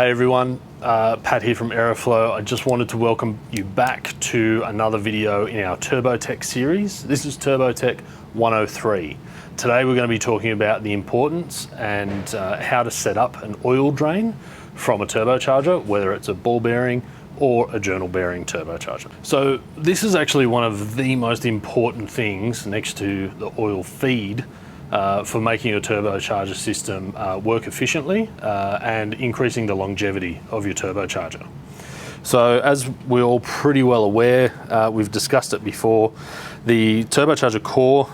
Hey everyone, Pat here from Aeroflow. I just wanted to welcome you back to another video in our TurboTech series. This is TurboTech 103. Today we're going to be talking about the importance and how to set up an oil drain from a turbocharger, whether it's a ball bearing or a journal bearing turbocharger. So this is actually one of the most important things next to the oil feed for making a turbocharger system work efficiently and increasing the longevity of your turbocharger. So as we're all pretty well aware, we've discussed it before, the turbocharger core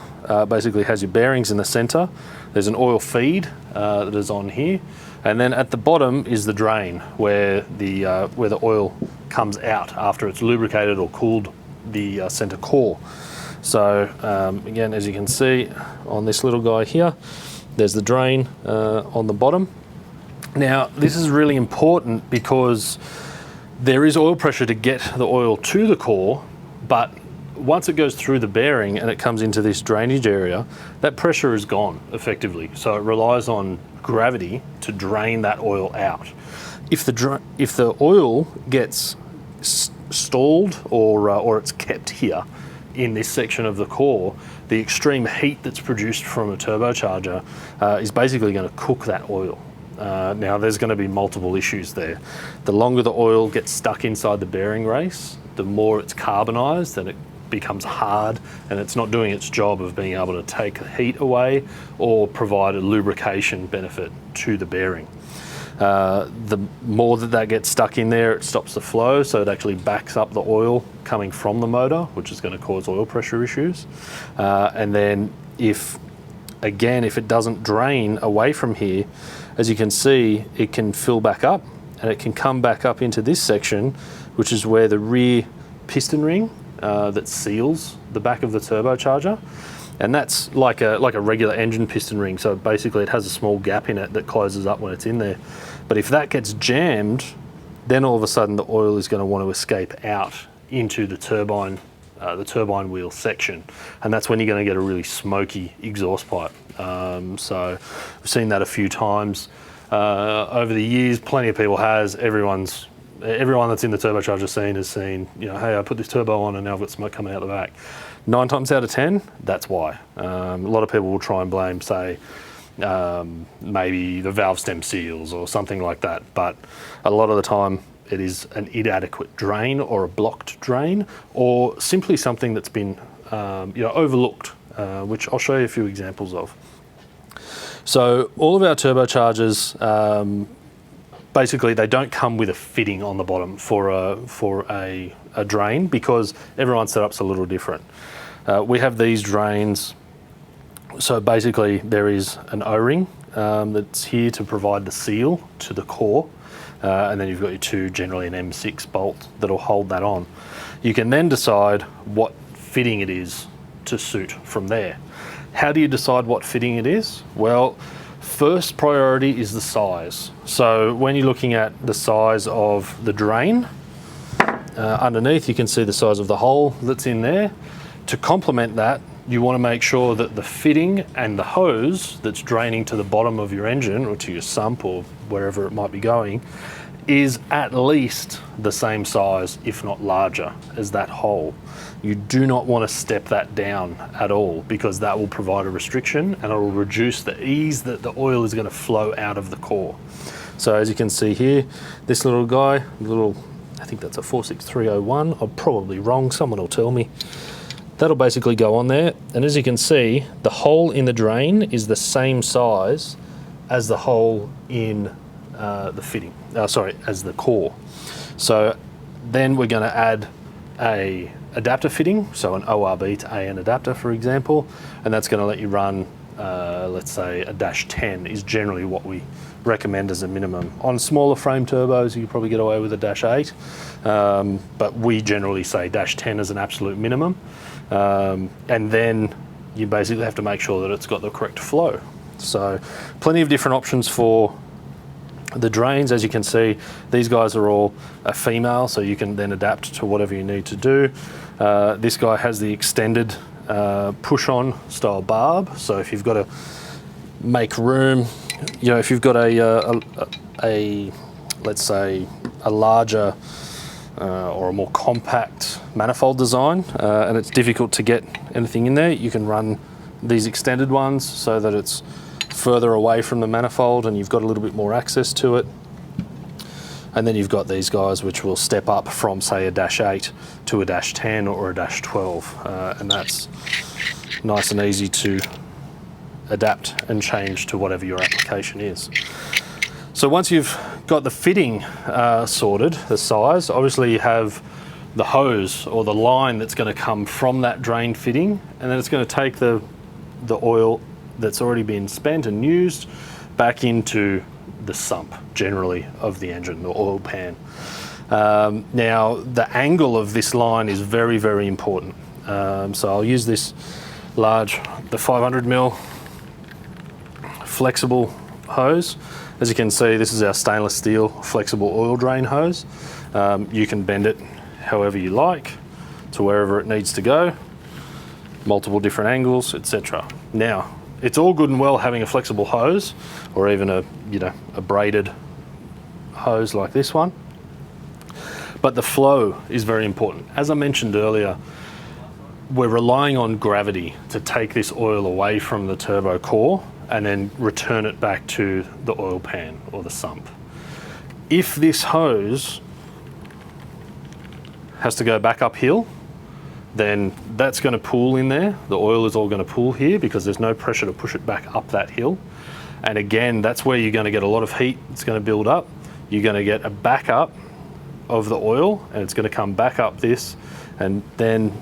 basically has your bearings in the center. There's an oil feed that is on here, and then at the bottom is the drain where the oil comes out after it's lubricated or cooled the center core. So again, as you can see on this little guy here, there's the drain on the bottom. Now this is really important because there is oil pressure to get the oil to the core, but once it goes through the bearing and it comes into this drainage area, that pressure is gone effectively. So it relies on gravity to drain that oil out. If the oil gets stalled or it's kept here in this section of the core, the extreme heat that's produced from a turbocharger is basically going to cook that oil. Now there's going to be multiple issues there. The longer the oil gets stuck inside the bearing race, the more it's carbonized and it becomes hard, and it's not doing its job of being able to take the heat away or provide a lubrication benefit to the bearing. The more that gets stuck in there, it stops the flow, so it actually backs up the oil coming from the motor, which is going to cause oil pressure issues. And then if it doesn't drain away from here, as you can see, it can fill back up and it can come back up into this section, which is where the rear piston ring that seals the back of the turbocharger. And that's like a regular engine piston ring. So basically it has a small gap in it that closes up when it's in there. But if that gets jammed, then all of a sudden the oil is going to want to escape out into the turbine wheel section. And that's when you're going to get a really smoky exhaust pipe. So I've seen that a few times over the years. Plenty of people everyone that's in the turbocharger scene has seen, hey, I put this turbo on and now I've got smoke coming out the back. 9 times out of 10, that's why. A lot of people will try and blame, say, maybe the valve stem seals or something like that. But a lot of the time it is an inadequate drain or a blocked drain, or simply something that's been overlooked, which I'll show you a few examples of. So all of our turbochargers, basically they don't come with a fitting on the bottom for a drain, because everyone's setup's a little different. We have these drains, so basically there is an O-ring that's here to provide the seal to the core, and then you've got your two, generally an M6 bolt that'll hold that on. You can then decide what fitting it is to suit from there. How do you decide what fitting it is? Well, first priority is the size. So when you're looking at the size of the drain, underneath you can see the size of the hole that's in there. To complement that, you want to make sure that the fitting and the hose that's draining to the bottom of your engine or to your sump or wherever it might be going is at least the same size, if not larger, as that hole. You do not want to step that down at all, because that will provide a restriction and it will reduce the ease that the oil is going to flow out of the core. So as you can see here, this little guy, I think that's a 46301, I'm probably wrong, someone will tell me. That'll basically go on there, and as you can see, the hole in the drain is the same size as the hole in the fitting, as the core. So then we're going to add a adapter fitting, so an ORB to AN adapter, for example, and that's going to let you run, let's say a -10 is generally what we recommend as a minimum. On smaller frame turbos, you probably get away with a -8, but we generally say -10 is an absolute minimum. And then you basically have to make sure that it's got the correct flow. So plenty of different options for the drains. As you can see, these guys are all a female, so you can then adapt to whatever you need to do. This guy has the extended push-on style barb, so if you've got to make room, if you've got a let's say, a larger or a more compact manifold design, and it's difficult to get anything in there, you can run these extended ones so that it's further away from the manifold and you've got a little bit more access to it. And then you've got these guys which will step up from, say, a -8 to a -10 or a -12, and that's nice and easy to adapt and change to whatever your application is. So once you've got the fitting sorted, the size, obviously you have the hose or the line that's going to come from that drain fitting, and then it's going to take the oil that's already been spent and used back into the sump, generally, of the engine, the oil pan. Now, the angle of this line is very, very important. So I'll use this the 500 mil flexible hose. As you can see, this is our stainless steel flexible oil drain hose. You can bend it however you like to wherever it needs to go, multiple different angles, etc. Now, it's all good and well having a flexible hose, or even a braided hose like this one, but the flow is very important. As I mentioned earlier, we're relying on gravity to take this oil away from the turbo core and then return it back to the oil pan or the sump. If this hose has to go back uphill, then that's going to pool in there. The oil is all going to pool here because there's no pressure to push it back up that hill. And again, that's where you're going to get a lot of heat. It's going to build up. You're going to get a backup of the oil, and it's going to come back up this, and then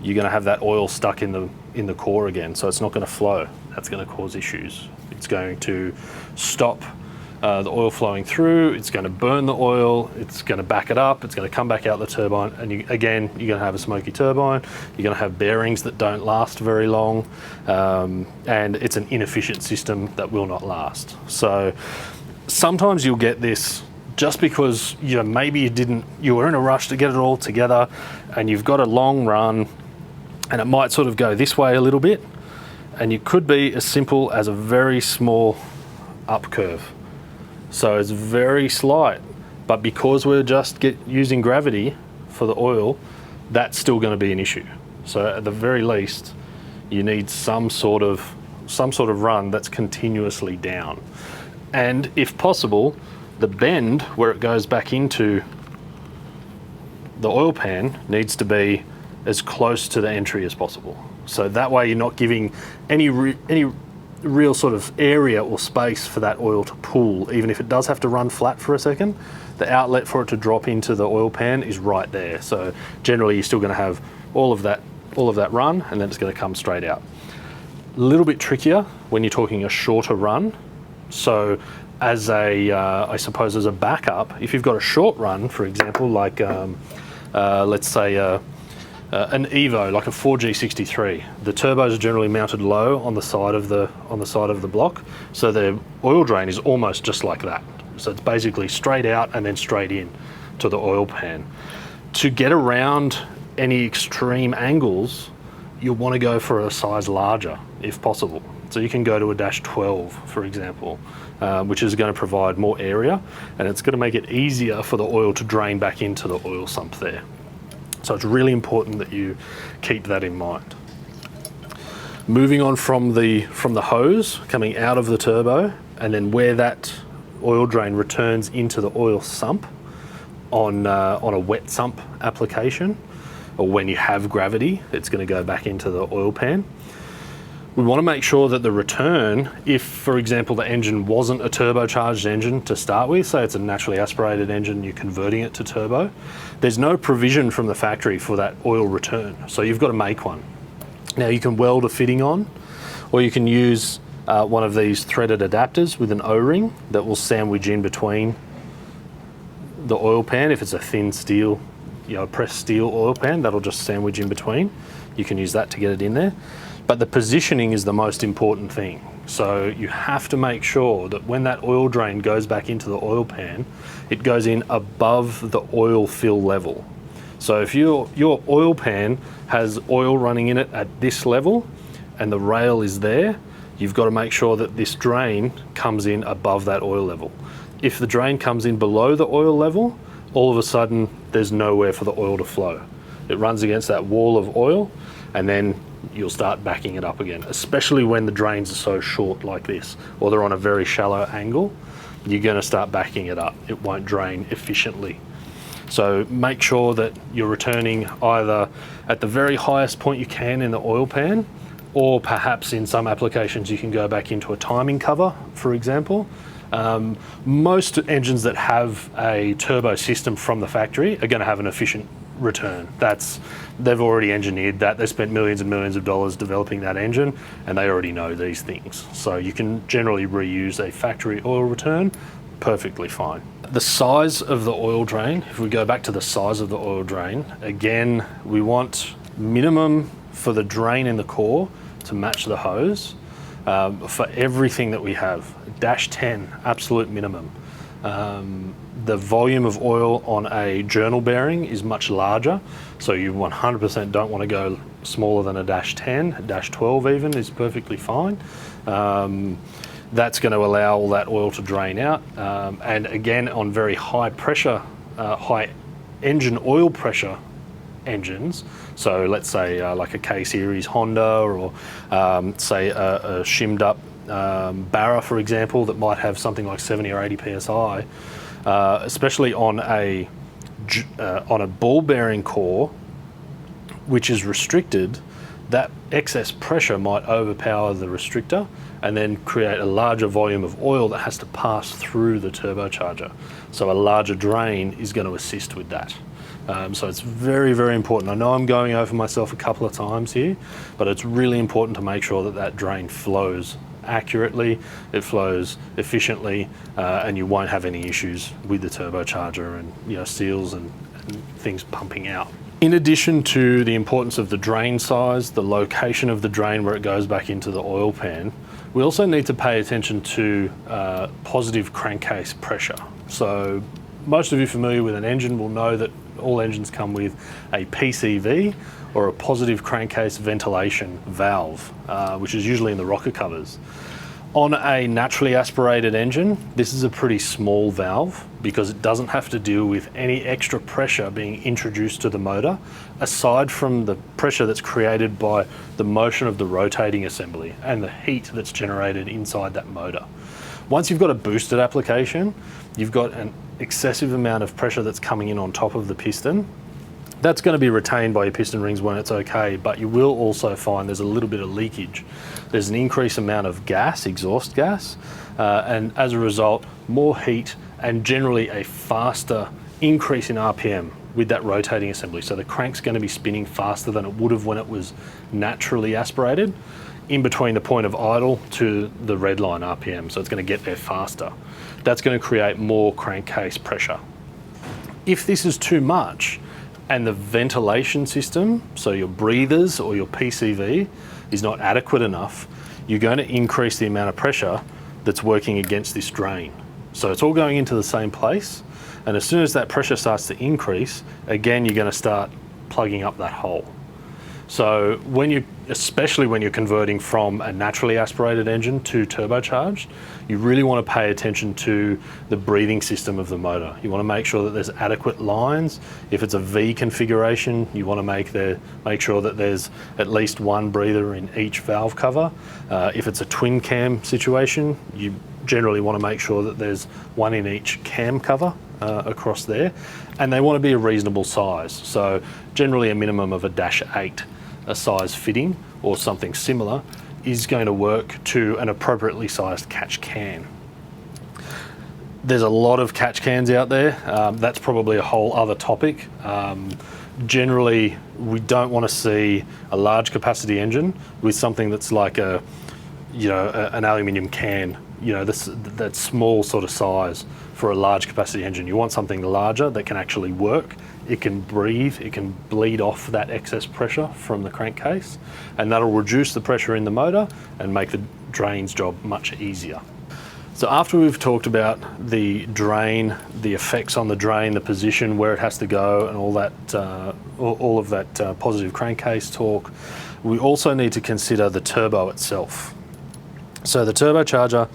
you're going to have that oil stuck in the core again. So it's not going to flow. That's going to cause issues. It's going to stop the oil flowing through, it's going to burn the oil, it's going to back it up, it's going to come back out the turbine, and you're going to have a smoky turbine, you're going to have bearings that don't last very long, and it's an inefficient system that will not last. So sometimes you'll get this just because maybe you were in a rush to get it all together and you've got a long run and it might sort of go this way a little bit, and it could be as simple as a very small up curve. So it's very slight, but because we're just using gravity for the oil, that's still going to be an issue. So at the very least, you need some sort of run that's continuously down. And if possible, the bend where it goes back into the oil pan needs to be as close to the entry as possible. So that way you're not giving any real sort of area or space for that oil to pool. Even if it does have to run flat for a second, the outlet for it to drop into the oil pan is right there. So generally you're still going to have all of that run, and then it's going to come straight out. A little bit trickier when you're talking a shorter run. So as I suppose as a backup, if you've got a short run, for example, like let's say an Evo, like a 4G63, the turbos are generally mounted low on the side of the block, so the oil drain is almost just like that. So it's basically straight out and then straight in to the oil pan. To get around any extreme angles, you'll want to go for a size larger if possible. So you can go to a -12, for example, which is going to provide more area, and it's going to make it easier for the oil to drain back into the oil sump there. So it's really important that you keep that in mind. Moving on from the hose coming out of the turbo, and then where that oil drain returns into the oil sump on a wet sump application, or when you have gravity, it's going to go back into the oil pan. We want to make sure that the return, if for example the engine wasn't a turbocharged engine to start with, say it's a naturally aspirated engine, you're converting it to turbo, there's no provision from the factory for that oil return, so you've got to make one. Now you can weld a fitting on, or you can use one of these threaded adapters with an O-ring that will sandwich in between the oil pan. If it's a thin steel, pressed steel oil pan, that'll just sandwich in between. You can use that to get it in there. But the positioning is the most important thing. So you have to make sure that when that oil drain goes back into the oil pan, it goes in above the oil fill level. So if your oil pan has oil running in it at this level and the rail is there, you've got to make sure that this drain comes in above that oil level. If the drain comes in below the oil level, all of a sudden there's nowhere for the oil to flow. It runs against that wall of oil, and then you'll start backing it up again, especially when the drains are so short like this, or they're on a very shallow angle. You're going to start backing it up. It won't drain efficiently. So make sure that you're returning either at the very highest point you can in the oil pan, or perhaps in some applications you can go back into a timing cover, for example. Most engines that have a turbo system from the factory are going to have an efficient return. They've already engineered that. They spent millions and millions of dollars developing that engine, and they already know these things. So you can generally reuse a factory oil return perfectly fine. The size of the oil drain, if we go back to the size of the oil drain, again, we want minimum for the drain in the core to match the hose. For everything that we have, -10, absolute minimum. The volume of oil on a journal bearing is much larger, so you 100% don't want to go smaller than a -10, -12 even is perfectly fine. That's going to allow all that oil to drain out. And again, on very high pressure, high engine oil pressure engines, so let's say like a K-series Honda, or say a shimmed up Barra, for example, that might have something like 70 or 80 psi, especially on a ball bearing core, which is restricted, that excess pressure might overpower the restrictor and then create a larger volume of oil that has to pass through the turbocharger. So a larger drain is going to assist with that. So it's very, very important. I know I'm going over myself a couple of times here, but it's really important to make sure that that drain flows accurately, it flows efficiently, and you won't have any issues with the turbocharger and seals and things pumping out. In addition to the importance of the drain size, the location of the drain where it goes back into the oil pan, we also need to pay attention to positive crankcase pressure. So most of you familiar with an engine will know that all engines come with a PCV, or a positive crankcase ventilation valve, which is usually in the rocker covers. On a naturally aspirated engine, this is a pretty small valve because it doesn't have to deal with any extra pressure being introduced to the motor, aside from the pressure that's created by the motion of the rotating assembly and the heat that's generated inside that motor. Once you've got a boosted application, you've got an excessive amount of pressure that's coming in on top of the piston. That's going to be retained by your piston rings when it's okay, but you will also find there's a little bit of leakage. There's an increased amount of gas, exhaust gas, and as a result, more heat and generally a faster increase in RPM with that rotating assembly. So the crank's going to be spinning faster than it would have when it was naturally aspirated, in between the point of idle to the red line RPM. So it's going to get there faster. That's going to create more crankcase pressure. If this is too much, and the ventilation system, so your breathers or your PCV, is not adequate enough, you're going to increase the amount of pressure that's working against this drain. So it's all going into the same place, and as soon as that pressure starts to increase, again, you're going to start plugging up that hole. So especially when you're converting from a naturally aspirated engine to turbocharged, you really want to pay attention to the breathing system of the motor. You want to make sure that there's adequate lines. If it's a V configuration, you want to make sure that there's at least one breather in each valve cover. If it's a twin cam situation, you generally want to make sure that there's one in each cam cover across there, and they want to be a reasonable size. So generally a minimum of a -8, a size fitting or something similar, is going to work to an appropriately sized catch can. There's a lot of catch cans out there. That's probably a whole other topic. Generally, we don't want to see a large capacity engine with something that's like an aluminium can, that small sort of size for a large capacity engine. You want something larger that can actually work. It can breathe, it can bleed off that excess pressure from the crankcase, and that'll reduce the pressure in the motor and make the drain's job much easier. So after we've talked about the drain, the effects on the drain, the position, where it has to go, and all of that positive crankcase talk, we also need to consider the turbo itself. So the turbocharger,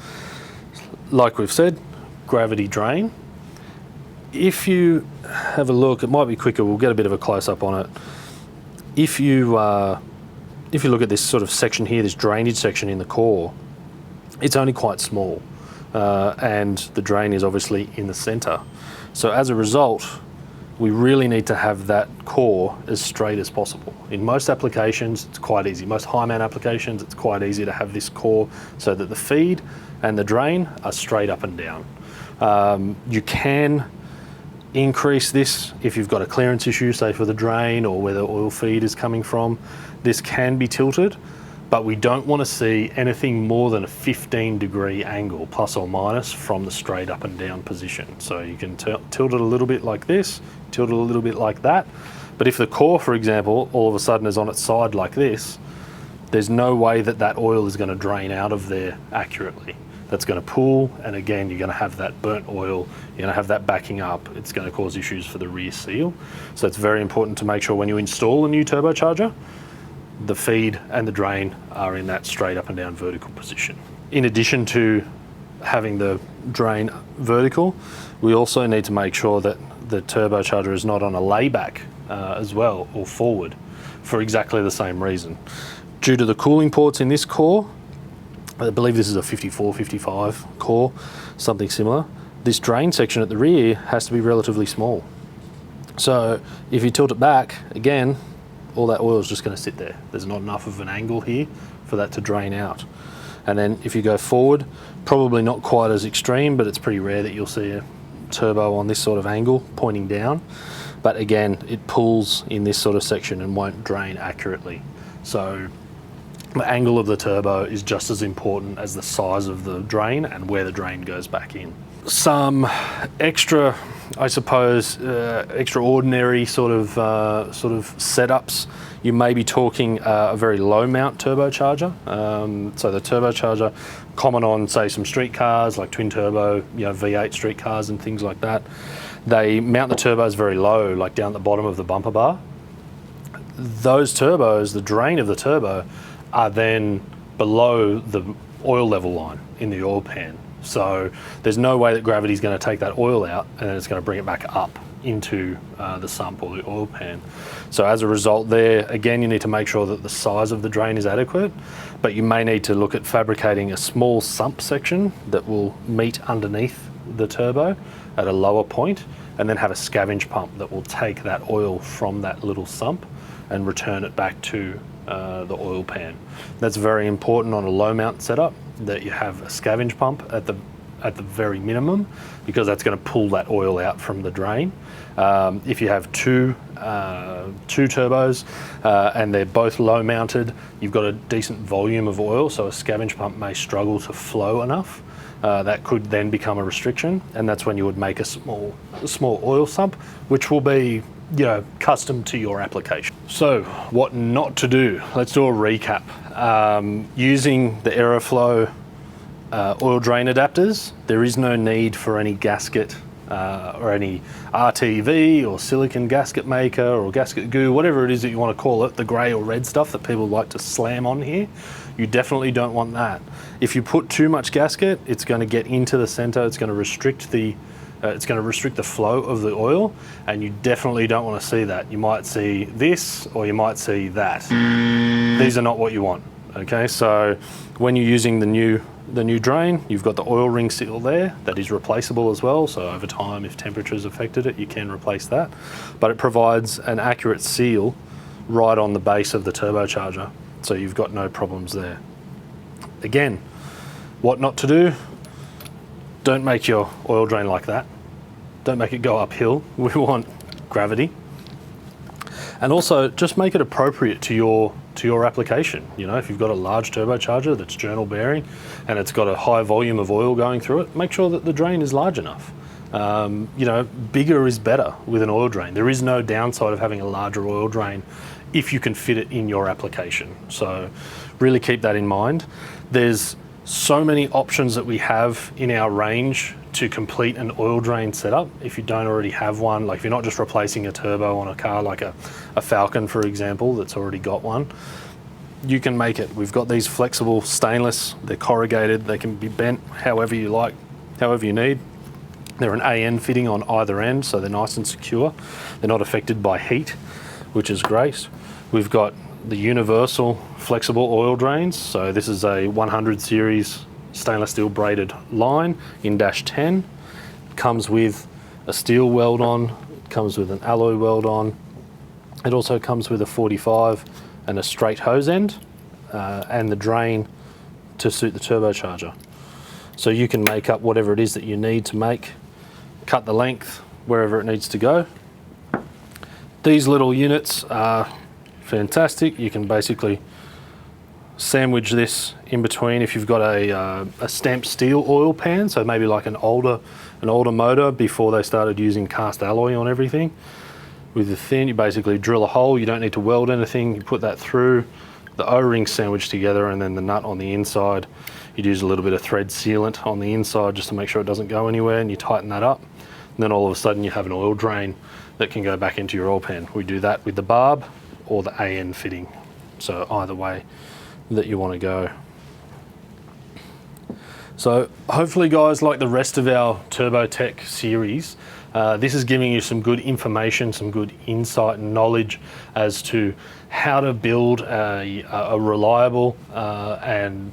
like we've said, gravity drain. If you have a look, it might be quicker, we'll get a bit of a close-up on it. If you look at this sort of section here, this drainage section in the core, it's only quite small, and the drain is obviously in the center. So as a result, we really need to have that core as straight as possible. In most applications, it's quite easy. Most high mount applications, it's quite easy to have this core so that the feed and the drain are straight up and down. You can increase this if you've got a clearance issue, say for the drain or where the oil feed is coming from. This can be tilted, but we don't want to see anything more than a 15-degree angle, plus or minus, from the straight up and down position. So you can tilt it a little bit like this, tilt it a little bit like that. But if the core, for example, all of a sudden is on its side like this, there's no way that that oil is going to drain out of there accurately. That's going to pool, and again, you're going to have that burnt oil, you're going to have that backing up. It's going to cause issues for the rear seal. So it's very important to make sure when you install a new turbocharger, the feed and the drain are in that straight up and down vertical position. In addition to having the drain vertical, we also need to make sure that the turbocharger is not on a layback as well, or forward, for exactly the same reason. Due to the cooling ports in this core, I believe this is a 54, 55 core, something similar. This drain section at the rear has to be relatively small. So if you tilt it back, again, all that oil is just going to sit there. There's not enough of an angle here for that to drain out. And then if you go forward, probably not quite as extreme, but it's pretty rare that you'll see a turbo on this sort of angle pointing down. But again, it pulls in this sort of section and won't drain accurately. So the angle of the turbo is just as important as the size of the drain and where the drain goes back in. Some extra, I suppose, extraordinary sort of setups. You may be talking a very low mount turbocharger. So the turbocharger, common on say some street cars like twin turbo, V8 street cars and things like that. They mount the turbos very low, like down at the bottom of the bumper bar. Those turbos, the drain of the turbo, are then below the oil level line in the oil pan. So there's no way that gravity is going to take that oil out and then it's going to bring it back up into the sump or the oil pan. So as a result there, again, you need to make sure that the size of the drain is adequate, but you may need to look at fabricating a small sump section that will meet underneath the turbo at a lower point, and then have a scavenge pump that will take that oil from that little sump and return it back to the oil pan. That's very important on a low mount setup, that you have a scavenge pump at the very minimum, because that's going to pull that oil out from the drain. If you have two turbos and they're both low mounted, you've got a decent volume of oil, so a scavenge pump may struggle to flow enough. That could then become a restriction, and that's when you would make a small oil sump, which will be custom to your application. So what not to do? Let's do a recap. Using the Aeroflow oil drain adapters, there is no need for any gasket or any RTV or silicon gasket maker or gasket goo, whatever it is that you want to call it, the grey or red stuff that people like to slam on here. You definitely don't want that. If you put too much gasket, it's going to get into the center, it's going to restrict the flow of the oil, and you definitely don't want to see that. You might see this, or you might see that. These are not what you want. Okay, so when you're using the new drain, you've got the oil ring seal there that is replaceable as well. So over time, if temperature's affected it, you can replace that. But it provides an accurate seal right on the base of the turbocharger, so you've got no problems there. Again, what not to do? Don't make your oil drain like that. Don't make it go uphill. We want gravity. And also just make it appropriate to your application. If you've got a large turbocharger that's journal bearing and it's got a high volume of oil going through it, make sure that the drain is large enough. Bigger is better with an oil drain. There is no downside of having a larger oil drain if you can fit it in your application. So really keep that in mind. There's so many options that we have in our range to complete an oil drain setup. If you don't already have one, like if you're not just replacing a turbo on a car like a Falcon, for example, that's already got one, you can make it. We've got these flexible stainless, they're corrugated, they can be bent however you like, however you need. They're an AN fitting on either end, so they're nice and secure. They're not affected by heat, which is great. We've got the universal flexible oil drains. So this is a 100 series stainless steel braided line in -10. Comes with a steel weld on, it comes with an alloy weld on. It also comes with a 45 and a straight hose end and the drain to suit the turbocharger. So you can make up whatever it is that you need to make, cut the length wherever it needs to go. These little units are fantastic. You can basically sandwich this in between if you've got a stamped steel oil pan, so maybe like an older motor before they started using cast alloy on everything. With the thin, you basically drill a hole, you don't need to weld anything, you put that through, the O-ring sandwiched together, and then the nut on the inside. You'd use a little bit of thread sealant on the inside just to make sure it doesn't go anywhere, and you tighten that up. And then all of a sudden you have an oil drain that can go back into your oil pan. We do that with the barb or the AN fitting. So either way that you want to go. So hopefully guys, like the rest of our TurboTech series, this is giving you some good information, some good insight and knowledge as to how to build a reliable and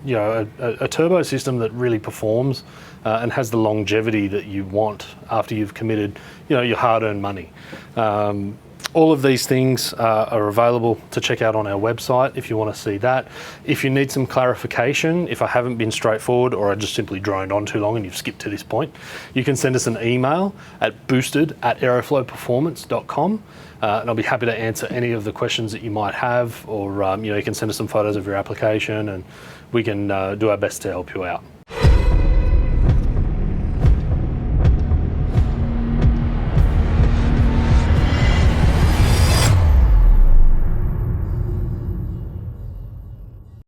you know a turbo system that really performs and has the longevity that you want after you've committed, you know, your hard-earned money. All of these things are available to check out on our website if you want to see that. If you need some clarification, if I haven't been straightforward or I just simply droned on too long and you've skipped to this point, you can send us an email at boosted@aeroflowperformance.com and I'll be happy to answer any of the questions that you might have, or you know, you can send us some photos of your application and we can do our best to help you out.